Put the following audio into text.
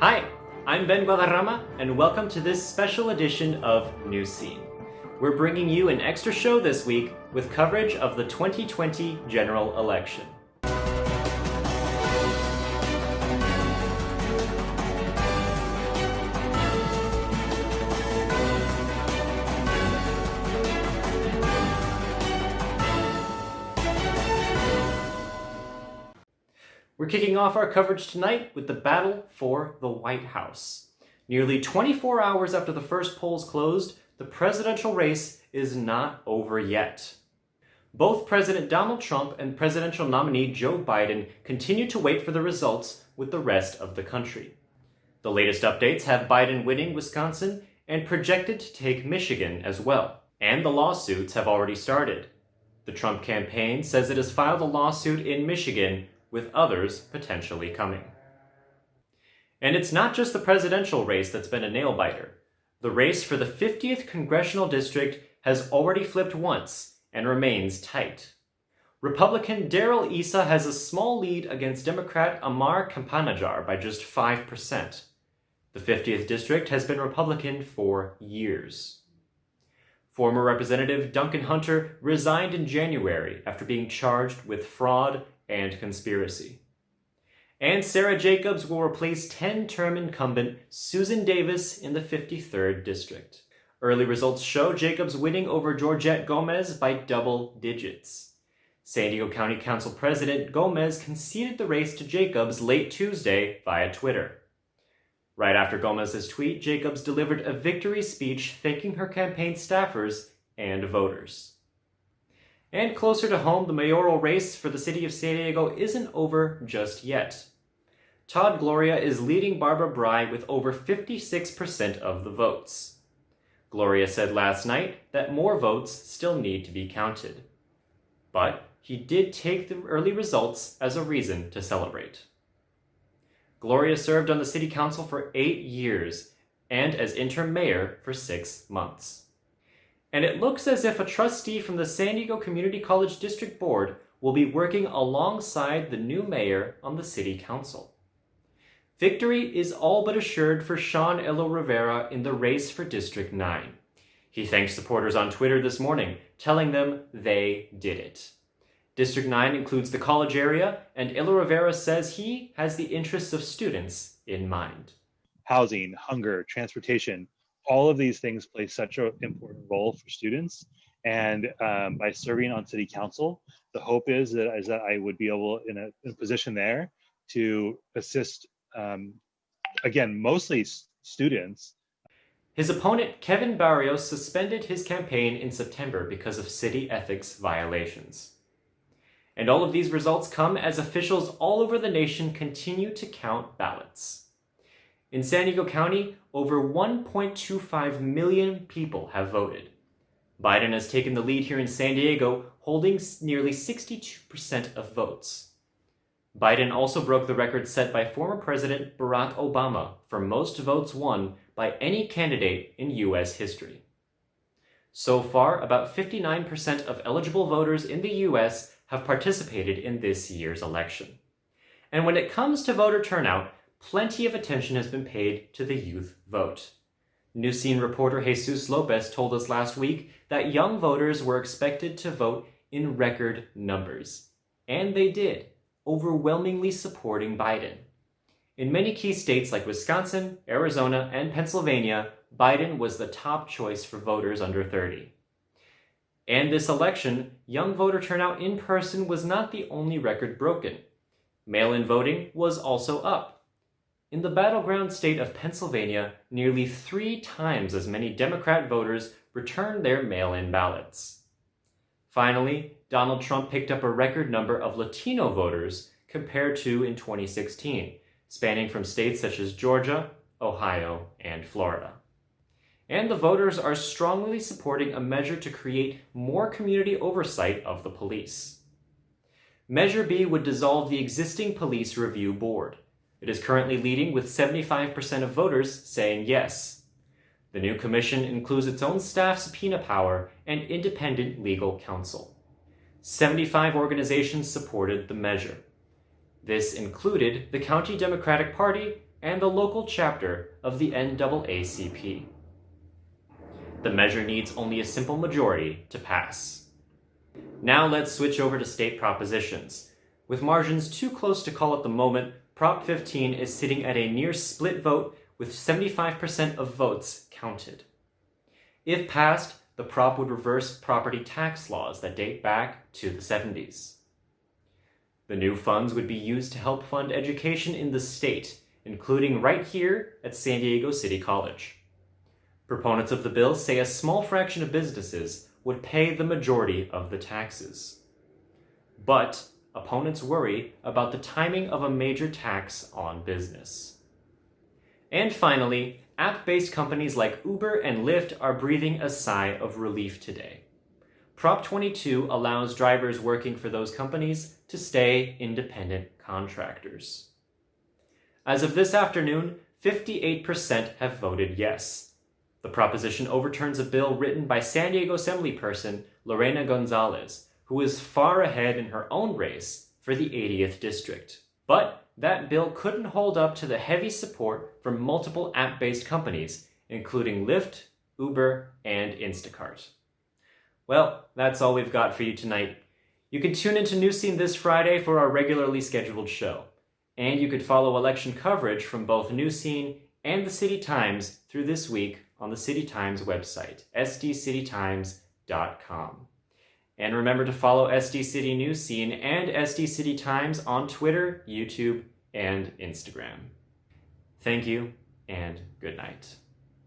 Hi, I'm Ben Guaderrama, and welcome to this special edition of Newscene. We're bringing you an extra show this week with coverage of the 2020 general election. We're kicking off our coverage tonight with the battle for the White House. Nearly 24 hours after the first polls closed, the presidential race is not over yet. Both President Donald Trump and presidential nominee Joe Biden continue to wait for the results with the rest of the country. The latest updates have Biden winning Wisconsin and projected to take Michigan as well. And the lawsuits have already started. The Trump campaign says it has filed a lawsuit in Michigan, with others potentially coming. And it's not just the presidential race that's been a nail-biter. The race for the 50th Congressional District has already flipped once and remains tight. Republican Darrell Issa has a small lead against Democrat Amar Kampanajar by just 5%. The 50th District has been Republican for years. Former Representative Duncan Hunter resigned in January after being charged with fraud and conspiracy. And Sarah Jacobs will replace 10-term incumbent Susan Davis in the 53rd District. Early results show Jacobs winning over Georgette Gomez by double digits. San Diego County Council President Gomez conceded the race to Jacobs late Tuesday via Twitter. Right after Gomez's tweet, Jacobs delivered a victory speech thanking her campaign staffers and voters. And closer to home, the mayoral race for the city of San Diego isn't over just yet. Todd Gloria is leading Barbara Bry with over 56% of the votes. Gloria said last night that more votes still need to be counted. But he did take the early results as a reason to celebrate. Gloria served on the city council for 8 years and as interim mayor for 6 months. And it looks as if a trustee from the San Diego Community College District Board will be working alongside the new mayor on the city council. Victory is all but assured for Sean Elo Rivera in the race for District 9. He thanked supporters on Twitter this morning, telling them they did it. District 9 includes the college area, and Elo Rivera says he has the interests of students in mind. Housing, hunger, transportation, all of these things play such an important role for students. And by serving on city council, the hope is that I would be able, in a position there, to assist, again, mostly students. His opponent, Kevin Barrios, suspended his campaign in September because of city ethics violations. And all of these results come as officials all over the nation continue to count ballots. In San Diego County, over 1.25 million people have voted. Biden has taken the lead here in San Diego, holding nearly 62% of votes. Biden also broke the record set by former President Barack Obama for most votes won by any candidate in U.S. history. So far, about 59% of eligible voters in the U.S. have participated in this year's election. And when it comes to voter turnout, plenty of attention has been paid to the youth vote. Newscene reporter Jesus Lopez told us last week that young voters were expected to vote in record numbers. And they did, overwhelmingly supporting Biden. In many key states like Wisconsin, Arizona, and Pennsylvania, Biden was the top choice for voters under 30. And this election, young voter turnout in person was not the only record broken. Mail-in voting was also up. In the battleground state of Pennsylvania, nearly 3 times as many Democrat voters returned their mail-in ballots. Finally, Donald Trump picked up a record number of Latino voters compared to in 2016, spanning from states such as Georgia, Ohio, and Florida. And the voters are strongly supporting a measure to create more community oversight of the police. Measure B would dissolve the existing police review board. It is currently leading with 75% of voters saying yes. The new commission includes its own staff subpoena power and independent legal counsel. 75 organizations supported the measure. This included the County Democratic Party, and the local chapter of the NAACP. The measure needs only a simple majority to pass. Now let's switch over to state propositions. With margins too close to call at the moment, Prop 15 is sitting at a near split vote with 75% of votes counted. If passed, the prop would reverse property tax laws that date back to the 70s. The new funds would be used to help fund education in the state, including right here at San Diego City College. Proponents of the bill say a small fraction of businesses would pay the majority of the taxes. But opponents worry about the timing of a major tax on business. And finally, app-based companies like Uber and Lyft are breathing a sigh of relief today. Prop 22 allows drivers working for those companies to stay independent contractors. As of this afternoon, 58% have voted yes. The proposition overturns a bill written by San Diego Assemblyperson Lorena Gonzalez, who is far ahead in her own race for the 80th district. But that bill couldn't hold up to the heavy support from multiple app-based companies, including Lyft, Uber, and Instacart. Well, that's all we've got for you tonight. You can tune into Newscene this Friday for our regularly scheduled show. And you could follow election coverage from both Newscene and the City Times through this week on the City Times website, sdcitytimes.com. And remember to follow SD City Newscene and SD City Times on Twitter, YouTube, and Instagram. Thank you, and good night.